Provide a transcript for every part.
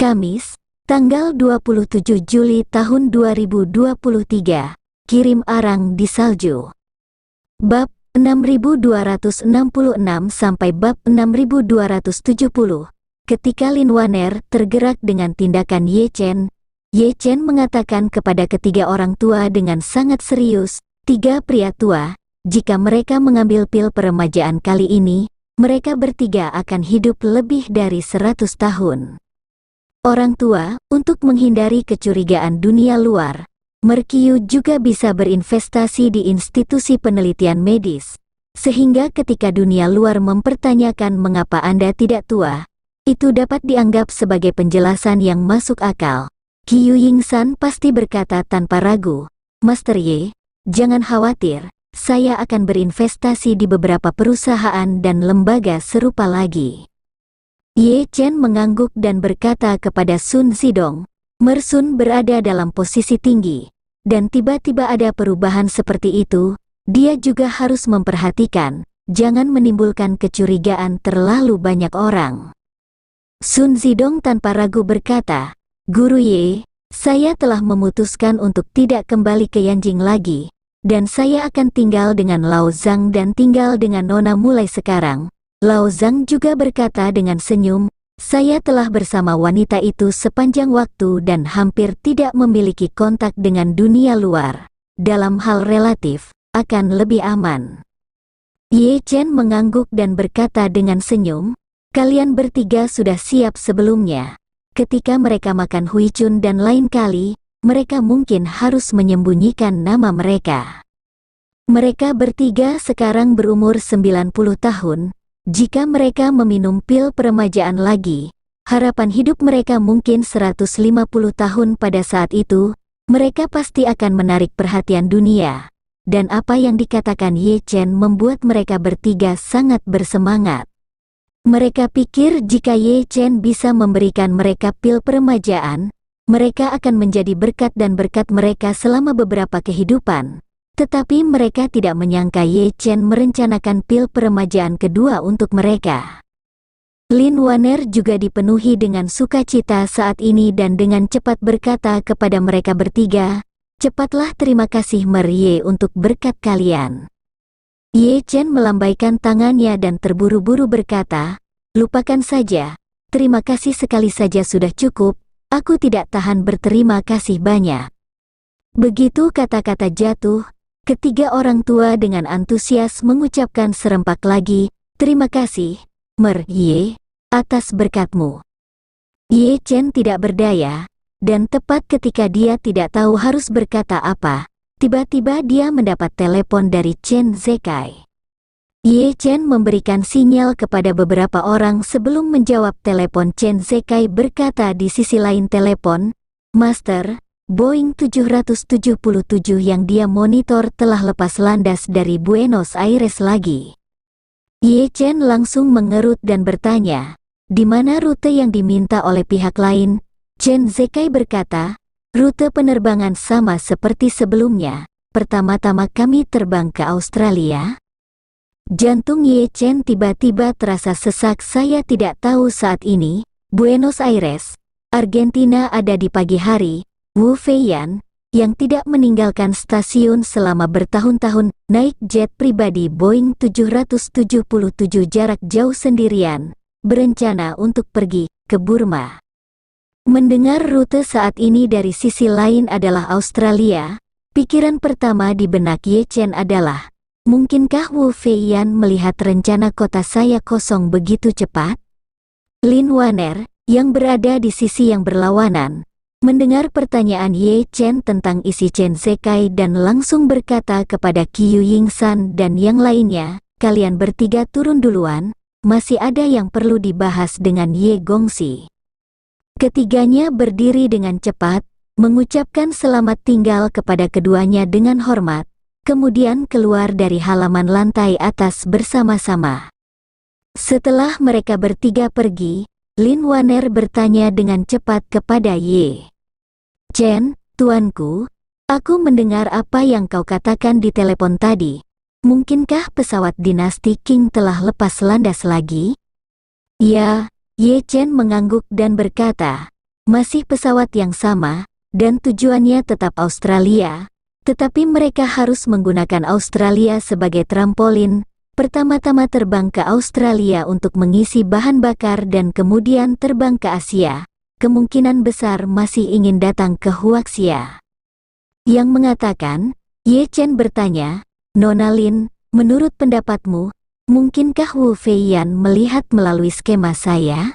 Kamis, tanggal 27 Juli tahun 2023. Kirim arang di salju. Bab 6266 sampai bab 6270. Ketika Lin Waner tergerak dengan tindakan Ye Chen mengatakan kepada ketiga orang tua dengan sangat serius, tiga pria tua, jika mereka mengambil pil peremajaan kali ini, mereka bertiga akan hidup lebih dari 100 tahun. Orang tua, untuk menghindari kecurigaan dunia luar, Merkiu juga bisa berinvestasi di institusi penelitian medis, sehingga ketika dunia luar mempertanyakan mengapa Anda tidak tua, itu dapat dianggap sebagai penjelasan yang masuk akal. Qiu Yingsan pasti berkata tanpa ragu, Master Ye, jangan khawatir, saya akan berinvestasi di beberapa perusahaan dan lembaga serupa lagi. Ye Chen mengangguk dan berkata kepada Sun Zidong, Mersun berada dalam posisi tinggi, dan tiba-tiba ada perubahan seperti itu, dia juga harus memperhatikan, jangan menimbulkan kecurigaan terlalu banyak orang. Sun Zidong tanpa ragu berkata, Guru Ye, saya telah memutuskan untuk tidak kembali ke Yanjing lagi, dan saya akan tinggal dengan Lao Zhang dan tinggal dengan Nona mulai sekarang. Lao Zhang juga berkata dengan senyum, saya telah bersama wanita itu sepanjang waktu dan hampir tidak memiliki kontak dengan dunia luar. Dalam hal relatif, akan lebih aman. Ye Chen mengangguk dan berkata dengan senyum, kalian bertiga sudah siap sebelumnya. Ketika mereka makan huicun dan lain kali, mereka mungkin harus menyembunyikan nama mereka. Mereka bertiga sekarang berumur 90 tahun. Jika mereka meminum pil peremajaan lagi, harapan hidup mereka mungkin 150 tahun pada saat itu, mereka pasti akan menarik perhatian dunia. Dan apa yang dikatakan Ye Chen membuat mereka bertiga sangat bersemangat. Mereka pikir jika Ye Chen bisa memberikan mereka pil peremajaan, mereka akan menjadi berkat dan berkat mereka selama beberapa kehidupan. Tetapi mereka tidak menyangka Ye Chen merencanakan pil peremajaan kedua untuk mereka. Lin Waner juga dipenuhi dengan sukacita saat ini dan dengan cepat berkata kepada mereka bertiga, cepatlah terima kasih Mer Ye untuk berkat kalian. Ye Chen melambaikan tangannya dan terburu-buru berkata, lupakan saja, terima kasih sekali saja sudah cukup, aku tidak tahan berterima kasih banyak. Begitu kata-kata jatuh, ketiga orang tua dengan antusias mengucapkan serempak lagi, terima kasih, Mer Ye, atas berkatmu. Ye Chen tidak berdaya, dan tepat ketika dia tidak tahu harus berkata apa, tiba-tiba dia mendapat telepon dari Chen Zekai. Ye Chen memberikan sinyal kepada beberapa orang sebelum menjawab telepon. Chen Zekai berkata di sisi lain telepon, Master, Boeing 777 yang dia monitor telah lepas landas dari Buenos Aires lagi. Ye Chen langsung mengerut dan bertanya, di mana rute yang diminta oleh pihak lain? Chen Zekai berkata, rute penerbangan sama seperti sebelumnya, pertama-tama kami terbang ke Australia. Jantung Ye Chen tiba-tiba terasa sesak. Saya tidak tahu saat ini, Buenos Aires, Argentina ada di pagi hari. Wu Feiyan, yang tidak meninggalkan stasiun selama bertahun-tahun, naik jet pribadi Boeing 777 jarak jauh sendirian, berencana untuk pergi ke Burma. Mendengar rute saat ini dari sisi lain adalah Australia, pikiran pertama di benak Ye Chen adalah, mungkinkah Wu Feiyan melihat rencana kota saya kosong begitu cepat? Lin Waner, yang berada di sisi yang berlawanan, mendengar pertanyaan Ye Chen tentang isi Chen Zekai dan langsung berkata kepada Qiu Yingsan dan yang lainnya, kalian bertiga turun duluan, masih ada yang perlu dibahas dengan Ye Gongxi. Ketiganya berdiri dengan cepat, mengucapkan selamat tinggal kepada keduanya dengan hormat, kemudian keluar dari halaman lantai atas bersama-sama. Setelah mereka bertiga pergi, Lin Waner bertanya dengan cepat kepada Ye Chen, tuanku, aku mendengar apa yang kau katakan di telepon tadi. Mungkinkah pesawat dinasti Qing telah lepas landas lagi? Ya, Ye Chen mengangguk dan berkata, masih pesawat yang sama, dan tujuannya tetap Australia, tetapi mereka harus menggunakan Australia sebagai trampolin, pertama-tama terbang ke Australia untuk mengisi bahan bakar dan kemudian terbang ke Asia, kemungkinan besar masih ingin datang ke Huaxia. Yang mengatakan, Ye Chen bertanya, Nona Lin, menurut pendapatmu, mungkinkah Wu Feiyan melihat melalui skema saya?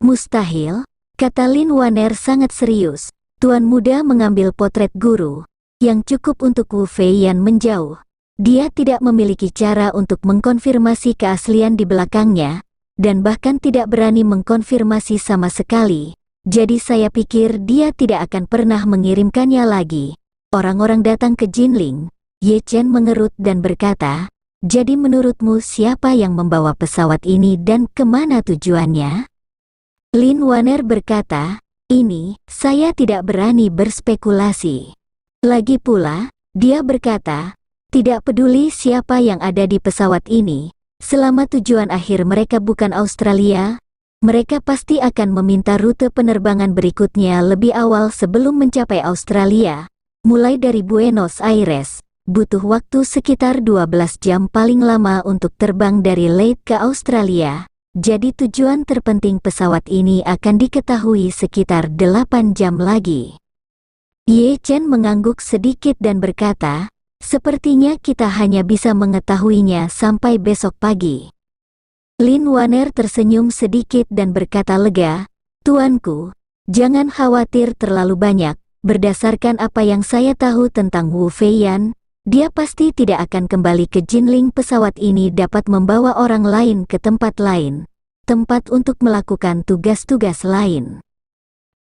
Mustahil, kata Lin Waner sangat serius. Tuan muda mengambil potret guru, yang cukup untuk Wu Feiyan menjauh. Dia tidak memiliki cara untuk mengkonfirmasi keaslian di belakangnya, dan bahkan tidak berani mengkonfirmasi sama sekali. Jadi saya pikir dia tidak akan pernah mengirimkannya lagi. Orang-orang datang ke Jinling. Ye Chen mengerut dan berkata, jadi menurutmu siapa yang membawa pesawat ini dan kemana tujuannya? Lin Waner berkata, ini, saya tidak berani berspekulasi. Lagi pula, dia berkata, tidak peduli siapa yang ada di pesawat ini, selama tujuan akhir mereka bukan Australia, mereka pasti akan meminta rute penerbangan berikutnya lebih awal sebelum mencapai Australia. Mulai dari Buenos Aires, butuh waktu sekitar 12 jam paling lama untuk terbang dari Leyte ke Australia, jadi tujuan terpenting pesawat ini akan diketahui sekitar 8 jam lagi. Ye Chen mengangguk sedikit dan berkata, sepertinya kita hanya bisa mengetahuinya sampai besok pagi. Lin Waner tersenyum sedikit dan berkata lega, Tuanku, jangan khawatir terlalu banyak. Berdasarkan apa yang saya tahu tentang Wu Feiyan, dia pasti tidak akan kembali ke Jinling. Pesawat ini dapat membawa orang lain ke tempat lain, tempat untuk melakukan tugas-tugas lain.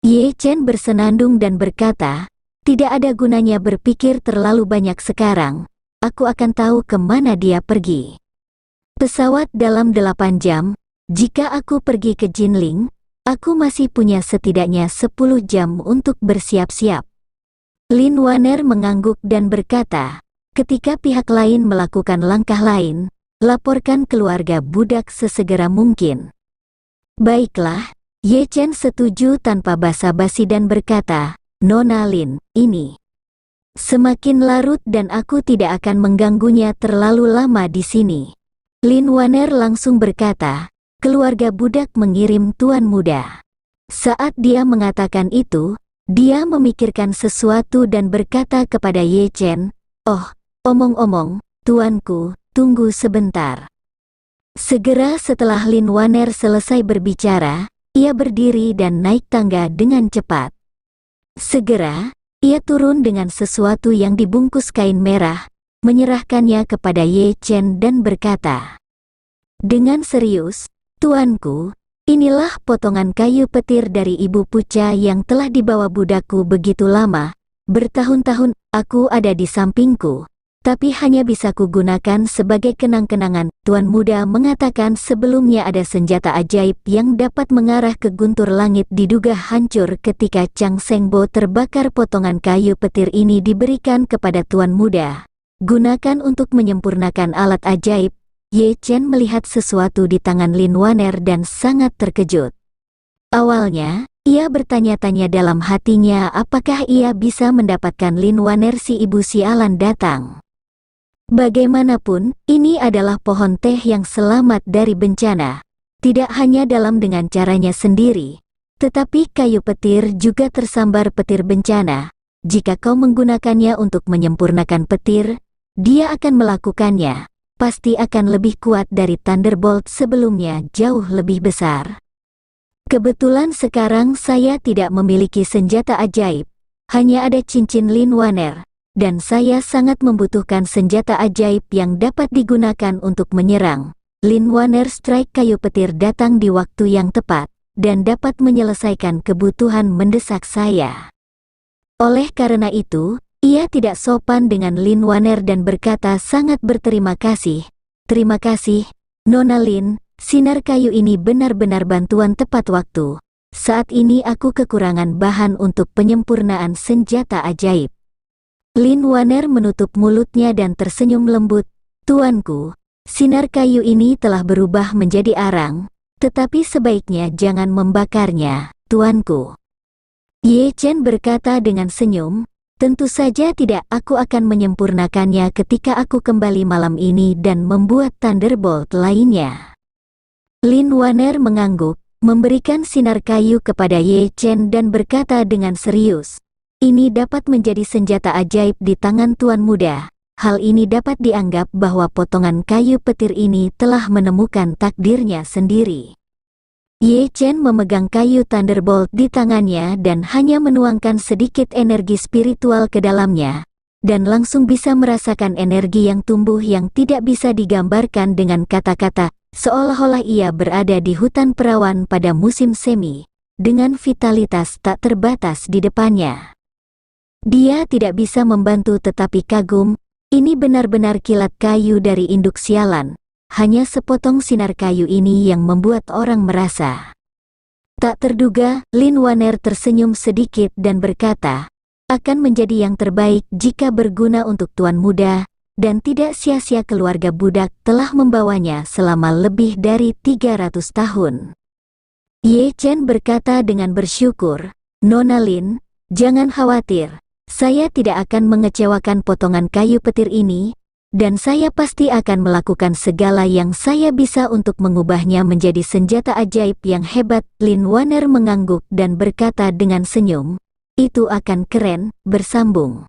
Ye Chen bersenandung dan berkata, tidak ada gunanya berpikir terlalu banyak sekarang, aku akan tahu kemana dia pergi. Pesawat dalam 8 jam, jika aku pergi ke Jinling, aku masih punya setidaknya 10 jam untuk bersiap-siap. Lin Waner mengangguk dan berkata, ketika pihak lain melakukan langkah lain, laporkan keluarga budak sesegera mungkin. Baiklah, Ye Chen setuju tanpa basa-basi dan berkata, Nona Lin, ini semakin larut dan aku tidak akan mengganggunya terlalu lama di sini. Lin Waner langsung berkata, keluarga budak mengirim tuan muda. Saat dia mengatakan itu, dia memikirkan sesuatu dan berkata kepada Ye Chen, oh, omong-omong, tuanku, tunggu sebentar. Segera setelah Lin Waner selesai berbicara, ia berdiri dan naik tangga dengan cepat. Segera, ia turun dengan sesuatu yang dibungkus kain merah, menyerahkannya kepada Ye Chen dan berkata, dengan serius, Tuanku, inilah potongan kayu petir dari Ibu Puca yang telah dibawa budakku begitu lama, bertahun-tahun aku ada di sampingku, tapi hanya bisa kugunakan sebagai kenang-kenangan. Tuan muda mengatakan sebelumnya ada senjata ajaib yang dapat mengarah ke guntur langit diduga hancur ketika Chang Sengbo terbakar. Potongan kayu petir ini diberikan kepada tuan muda. Gunakan untuk menyempurnakan alat ajaib. Ye Chen melihat sesuatu di tangan Lin Waner dan sangat terkejut. Awalnya, ia bertanya-tanya dalam hatinya apakah ia bisa mendapatkan Lin Waner si ibu sialan datang. Bagaimanapun, ini adalah pohon teh yang selamat dari bencana. Tidak hanya dalam dengan caranya sendiri, tetapi kayu petir juga tersambar petir bencana. Jika kau menggunakannya untuk menyempurnakan petir, dia akan melakukannya. Pasti akan lebih kuat dari Thunderbolt sebelumnya, jauh lebih besar. Kebetulan sekarang saya tidak memiliki senjata ajaib, hanya ada cincin Lin Waner. Dan saya sangat membutuhkan senjata ajaib yang dapat digunakan untuk menyerang. Lin Waner strike kayu petir datang di waktu yang tepat, dan dapat menyelesaikan kebutuhan mendesak saya. Oleh karena itu, ia tidak sopan dengan Lin Waner dan berkata sangat berterima kasih. Terima kasih, Nona Lin, sinar kayu ini benar-benar bantuan tepat waktu. Saat ini aku kekurangan bahan untuk penyempurnaan senjata ajaib. Lin Waner menutup mulutnya dan tersenyum lembut. Tuanku, sinar kayu ini telah berubah menjadi arang, tetapi sebaiknya jangan membakarnya, tuanku. Ye Chen berkata dengan senyum, tentu saja tidak, aku akan menyempurnakannya ketika aku kembali malam ini dan membuat Thunderbolt lainnya. Lin Waner mengangguk, memberikan sinar kayu kepada Ye Chen dan berkata dengan serius, ini dapat menjadi senjata ajaib di tangan Tuan Muda. Hal ini dapat dianggap bahwa potongan kayu petir ini telah menemukan takdirnya sendiri. Ye Chen memegang kayu Thunderbolt di tangannya dan hanya menuangkan sedikit energi spiritual ke dalamnya, dan langsung bisa merasakan energi yang tumbuh yang tidak bisa digambarkan dengan kata-kata, seolah-olah ia berada di hutan perawan pada musim semi, dengan vitalitas tak terbatas di depannya. Dia tidak bisa membantu tetapi kagum, ini benar-benar kilat kayu dari induk sialan, hanya sepotong sinar kayu ini yang membuat orang merasa. Tak terduga, Lin Waner tersenyum sedikit dan berkata, akan menjadi yang terbaik jika berguna untuk Tuan Muda, dan tidak sia-sia keluarga budak telah membawanya selama lebih dari 300 tahun. Ye Chen berkata dengan bersyukur, Nona Lin, jangan khawatir, saya tidak akan mengecewakan potongan kayu petir ini, dan saya pasti akan melakukan segala yang saya bisa untuk mengubahnya menjadi senjata ajaib yang hebat. Lin Waner mengangguk dan berkata dengan senyum, itu akan keren, bersambung.